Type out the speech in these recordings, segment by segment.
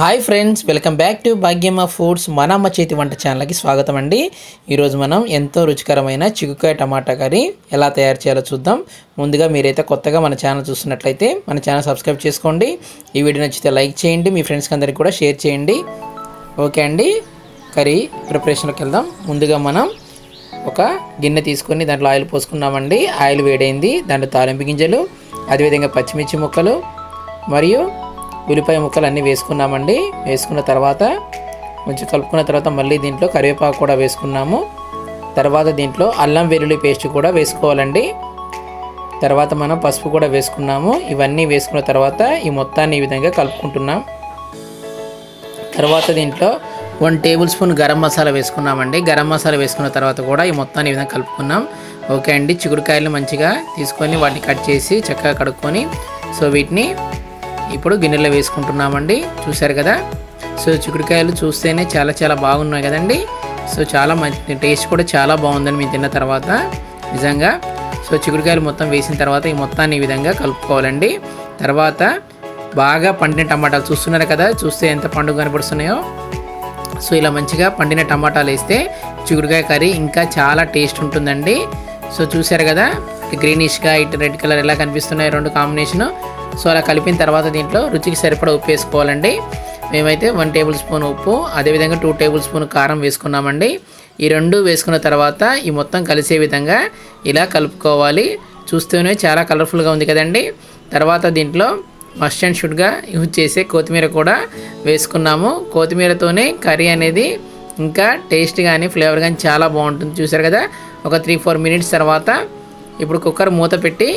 Hi friends, welcome back to Bhagyamma foods మన అమ్మ చేతి వంట ఛానల్కి స్వాగతం అండి. ఈరోజు మనం ఎంతో రుచికరమైన చిక్కుకాయ టమాటా కర్రీ ఎలా తయారు చేయాలో చూద్దాం. ముందుగా మీరైతే కొత్తగా మన ఛానల్ చూస్తున్నట్లయితే మన ఛానల్ సబ్స్క్రైబ్ చేసుకోండి. ఈ వీడియో నచ్చితే లైక్ చేయండి, మీ ఫ్రెండ్స్కి అందరికీ కూడా షేర్ చేయండి. ఓకే అండి, కర్రీ ప్రిపరేషన్కి వెళ్దాం. ముందుగా మనం ఒక గిన్నె తీసుకొని దాంట్లో ఆయిల్ పోసుకున్నామండి. ఆయిల్ వేడైంది, దాంట్లో తాలింపు గింజలు, అదేవిధంగా పచ్చిమిర్చి ముక్కలు మరియు ఉల్లిపాయ ముక్కలు అన్నీ వేసుకున్నామండి. వేసుకున్న తర్వాత కొంచెం కలుపుకున్న తర్వాత మళ్ళీ దీంట్లో కరివేపాకు కూడా వేసుకున్నాము. తర్వాత దీంట్లో అల్లం వెల్లుల్లి పేస్ట్ కూడా వేసుకోవాలండి. తర్వాత మనం పసుపు కూడా వేసుకున్నాము. ఇవన్నీ వేసుకున్న తర్వాత ఈ మొత్తాన్ని ఈ విధంగా కలుపుకుంటున్నాం. తర్వాత దీంట్లో 1 టేబుల్ స్పూన్ గరం మసాలా వేసుకున్నామండి. గరం మసాలా వేసుకున్న తర్వాత కూడా ఈ మొత్తాన్ని ఈ విధంగా కలుపుకున్నాం. ఓకే అండి, చిక్కుడుకాయలు మంచిగా తీసుకొని వాటిని కట్ చేసి చక్కగా కడుక్కొని వీటిని ఇప్పుడు గిన్నెలో వేసుకుంటున్నామండి. చూసారు కదా, చిక్కుడుకాయలు చూస్తేనే చాలా బాగున్నాయి కదండి. చాలా మంచి టేస్ట్ కూడా చాలా బాగుందండి మీరు తిన్న తర్వాత నిజంగా. చిక్కుడుకాయలు మొత్తం వేసిన తర్వాత ఈ మొత్తాన్ని ఈ విధంగా కలుపుకోవాలండి. తర్వాత బాగా పండిన టమాటాలు చూస్తున్నారు కదా, చూస్తే ఎంత పండుగ కనపడుతున్నాయో. ఇలా మంచిగా పండిన టమాటాలు వేస్తే చిక్కుడుకాయ కర్రీ ఇంకా చాలా టేస్ట్ ఉంటుందండి. చూసారు కదా, గ్రీనిష్గా ఇటు రెడ్ కలర్ ఎలా కనిపిస్తున్నాయి రెండు కాంబినేషను. అలా కలిపిన తర్వాత దీంట్లో రుచికి సరిపడా ఉప్పు వేసుకోవాలండి. మేమైతే 1 టేబుల్ స్పూన్ ఉప్పు, అదేవిధంగా 2 టేబుల్ స్పూన్ కారం వేసుకున్నామండి. ఈ రెండు వేసుకున్న తర్వాత ఈ మొత్తం కలిసే విధంగా ఇలా కలుపుకోవాలి. చూస్తూనే చాలా కలర్ఫుల్గా ఉంది కదండి. తర్వాత దీంట్లో మస్ట్ అండ్ షుడ్గా యూజ్ చేసే కొత్తిమీర కూడా వేసుకున్నాము. కొత్తిమీరతోనే కర్రీ అనేది ఇంకా టేస్ట్ కానీ ఫ్లేవర్ కానీ చాలా బాగుంటుంది. చూసారు కదా, ఒక 3-4 మినిట్స్ తర్వాత ఇప్పుడు కుక్కర్ మూత పెట్టి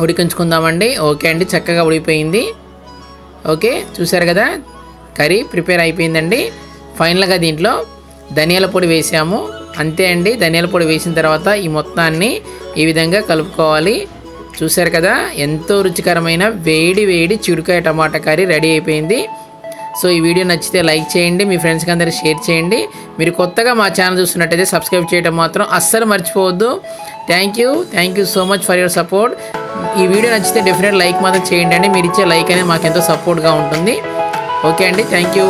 ఉడికించుకుందామండి. ఓకే అండి, చక్కగా ఉడికిపోయింది. ఓకే, చూసారు కదా, కర్రీ ప్రిపేర్ అయిపోయిందండి. ఫైనల్గా దీంట్లో ధనియాల పొడి వేసాము. అంతే అండి, ధనియాల పొడి వేసిన తర్వాత ఈ మొత్తాన్ని ఈ విధంగా కలుపుకోవాలి. చూసారు కదా, ఎంతో రుచికరమైన వేడి చిక్కుడుకాయ టమాటా కర్రీ రెడీ అయిపోయింది. ఈ వీడియో నచ్చితే లైక్ చేయండి, మీ ఫ్రెండ్స్కి అందరికీ షేర్ చేయండి. మీరు కొత్తగా మా ఛానల్ చూస్తున్నట్టయితే సబ్స్క్రైబ్ చేయడం మాత్రం అస్సలు మర్చిపోవద్దు. Thank you so much for your support. ఈ వీడియో నచ్చితే డెఫినెట్ లైక్ మాత్రం చేయండి అండి. మీరు ఇచ్చే లైక్ అనేది మాకు ఎంతో సపోర్ట్గా ఉంటుంది. ఓకే అండి, థ్యాంక్ యూ.